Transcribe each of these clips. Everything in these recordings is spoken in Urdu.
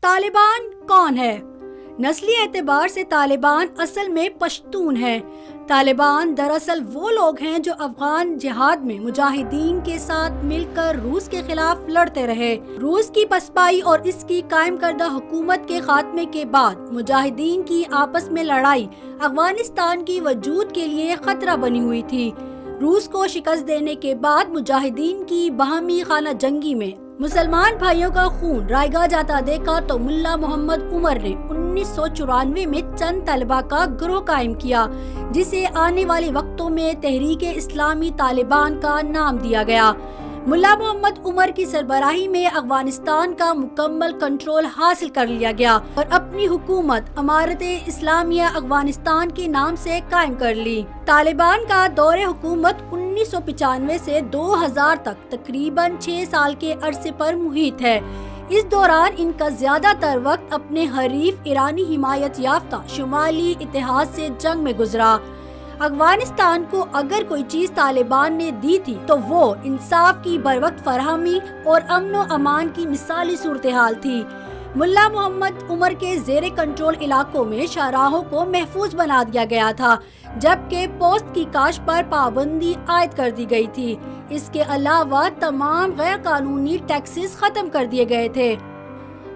طالبان کون ہے؟ نسلی اعتبار سے طالبان اصل میں پشتون ہیں۔ طالبان دراصل وہ لوگ ہیں جو افغان جہاد میں مجاہدین کے ساتھ مل کر روس کے خلاف لڑتے رہے۔ روس کی پسپائی اور اس کی قائم کردہ حکومت کے خاتمے کے بعد مجاہدین کی آپس میں لڑائی افغانستان کی وجود کے لیے خطرہ بنی ہوئی تھی۔ روس کو شکست دینے کے بعد مجاہدین کی باہمی خانہ جنگی میں مسلمان بھائیوں کا خون رائے گاہ جاتا دیکھا تو ملا محمد عمر نے 1994 میں چند طلبہ کا گروہ قائم کیا، جسے آنے والے وقتوں میں تحریک اسلامی طالبان کا نام دیا گیا۔ ملا محمد عمر کی سربراہی میں افغانستان کا مکمل کنٹرول حاصل کر لیا گیا اور اپنی حکومت امارت اسلامیہ افغانستان کے نام سے قائم کر لی۔ طالبان کا دور حکومت 1995 سے 2000 تک تقریباً 6 سال کے عرصے پر محیط ہے۔ اس دوران ان کا زیادہ تر وقت اپنے حریف ایرانی حمایت یافتہ شمالی اتحاد سے جنگ میں گزرا۔ افغانستان کو اگر کوئی چیز طالبان نے دی تھی تو وہ انصاف کی بروقت فراہمی اور امن و امان کی مثالی صورتحال تھی۔ ملا محمد عمر کے زیر کنٹرول علاقوں میں شاہراہوں کو محفوظ بنا دیا گیا تھا، جبکہ پوسٹ کی کاشت پر پابندی عائد کر دی گئی تھی۔ اس کے علاوہ تمام غیر قانونی ٹیکسز ختم کر دیے گئے تھے۔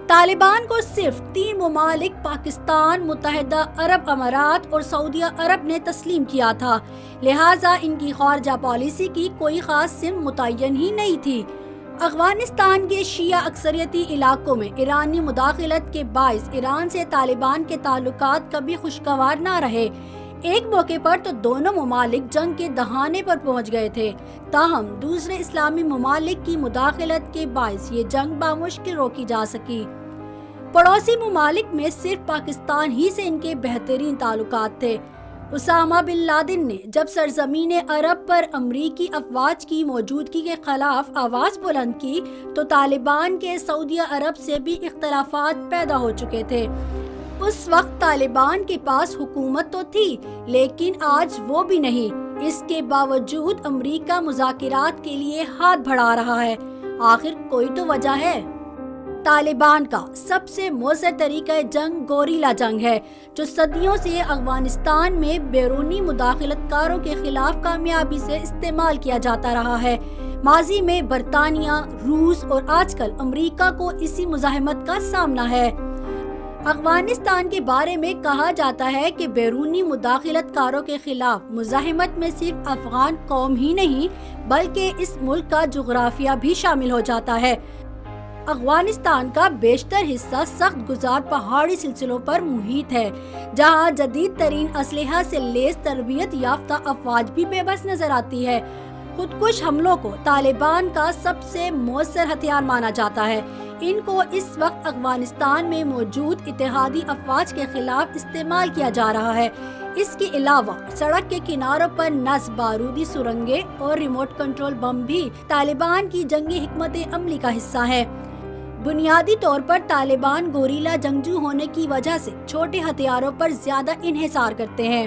طالبان کو صرف 3 ممالک پاکستان، متحدہ عرب امارات اور سعودی عرب نے تسلیم کیا تھا، لہٰذا ان کی خارجہ پالیسی کی کوئی خاص سمت متعین ہی نہیں تھی۔ افغانستان کے شیعہ اکثریتی علاقوں میں ایرانی مداخلت کے باعث ایران سے طالبان کے تعلقات کبھی خوشگوار نہ رہے۔ ایک موقع پر تو دونوں ممالک جنگ کے دہانے پر پہنچ گئے تھے، تاہم دوسرے اسلامی ممالک کی مداخلت کے باعث یہ جنگ بامشکل روکی جا سکی۔ پڑوسی ممالک میں صرف پاکستان ہی سے ان کے بہترین تعلقات تھے۔ اسامہ بن لادن نے جب سرزمین عرب پر امریکی افواج کی موجودگی کے خلاف آواز بلند کی تو طالبان کے سعودی عرب سے بھی اختلافات پیدا ہو چکے تھے۔ اس وقت طالبان کے پاس حکومت تو تھی، لیکن آج وہ بھی نہیں۔ اس کے باوجود امریکہ مذاکرات کے لیے ہاتھ بڑھا رہا ہے۔ آخر کوئی تو وجہ ہے۔ طالبان کا سب سے مؤثر طریقہ جنگ گوریلا جنگ ہے، جو صدیوں سے افغانستان میں بیرونی مداخلت کاروں کے خلاف کامیابی سے استعمال کیا جاتا رہا ہے۔ ماضی میں برطانیہ، روس اور آج کل امریکہ کو اسی مزاحمت کا سامنا ہے۔ افغانستان کے بارے میں کہا جاتا ہے کہ بیرونی مداخلت کاروں کے خلاف مزاحمت میں صرف افغان قوم ہی نہیں بلکہ اس ملک کا جغرافیہ بھی شامل ہو جاتا ہے۔ افغانستان کا بیشتر حصہ سخت گزار پہاڑی سلسلوں پر محیط ہے، جہاں جدید ترین اسلحہ سے لیس تربیت یافتہ افواج بھی بے بس نظر آتی ہے۔ خودکش حملوں کو طالبان کا سب سے مؤثر ہتھیار مانا جاتا ہے۔ ان کو اس وقت افغانستان میں موجود اتحادی افواج کے خلاف استعمال کیا جا رہا ہے۔ اس کے علاوہ سڑک کے کناروں پر نصب بارودی سرنگیں اور ریموٹ کنٹرول بم بھی طالبان کی جنگی حکمت عملی کا حصہ ہے۔ بنیادی طور پر طالبان گوریلا جنگجو ہونے کی وجہ سے چھوٹے ہتھیاروں پر زیادہ انحصار کرتے ہیں۔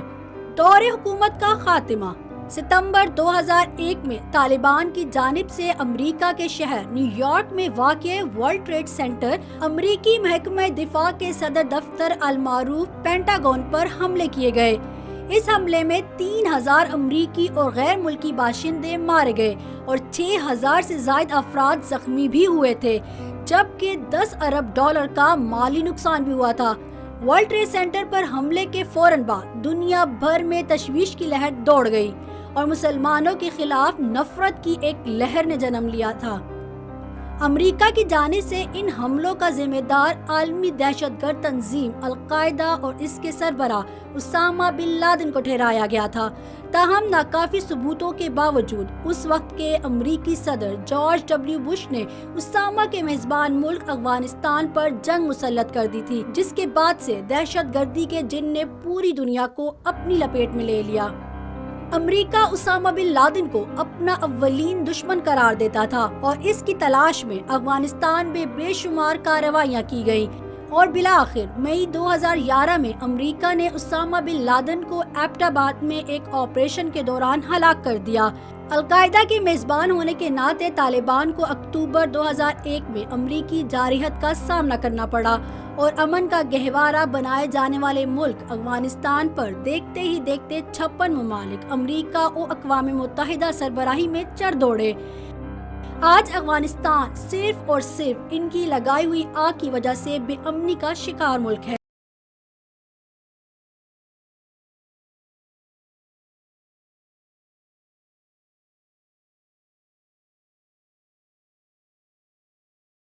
دور حکومت کا خاتمہ ستمبر 2001 میں طالبان کی جانب سے امریکہ کے شہر نیو یارک میں واقع ورلڈ ٹریڈ سینٹر، امریکی محکمہ دفاع کے صدر دفتر المعروف پینٹاگون پر حملے کیے گئے۔ اس حملے میں 3000 امریکی اور غیر ملکی باشندے مارے گئے اور 6000 سے زائد افراد زخمی بھی ہوئے تھے، جبکہ 10 ارب ڈالر کا مالی نقصان بھی ہوا تھا۔ ورلڈ ٹریڈ سینٹر پر حملے کے فوراً بعد دنیا بھر میں تشویش کی لہر دوڑ گئی اور مسلمانوں کے خلاف نفرت کی ایک لہر نے جنم لیا تھا۔ امریکہ کی جانب سے ان حملوں کا ذمہ دار عالمی دہشت گرد تنظیم القاعدہ اور اس کے سربراہ اسامہ بن لادن کو ٹھہرایا گیا تھا، تاہم ناکافی ثبوتوں کے باوجود اس وقت کے امریکی صدر جارج ڈبلیو بش نے اسامہ کے میزبان ملک افغانستان پر جنگ مسلط کر دی تھی، جس کے بعد سے دہشت گردی کے جن نے پوری دنیا کو اپنی لپیٹ میں لے لیا۔ امریکہ اسامہ بن لادن کو اپنا اولین دشمن قرار دیتا تھا اور اس کی تلاش میں افغانستان میں بے شمار کارروائیاں کی گئیں۔ اور بالآخر مئی 2011 میں امریکہ نے اسامہ بن لادن کو ایبٹ آباد میں ایک آپریشن کے دوران ہلاک کر دیا۔ القاعدہ کی میزبان ہونے کے ناطے طالبان کو اکتوبر 2001 میں امریکی جارحیت کا سامنا کرنا پڑا اور امن کا گہوارہ بنائے جانے والے ملک افغانستان پر دیکھتے ہی دیکھتے 56 ممالک امریکہ اور اقوام متحدہ سربراہی میں چڑھ دوڑے۔ آج افغانستان صرف اور صرف ان کی لگائی ہوئی آگ کی وجہ سے بے امنی کا شکار ملک ہے۔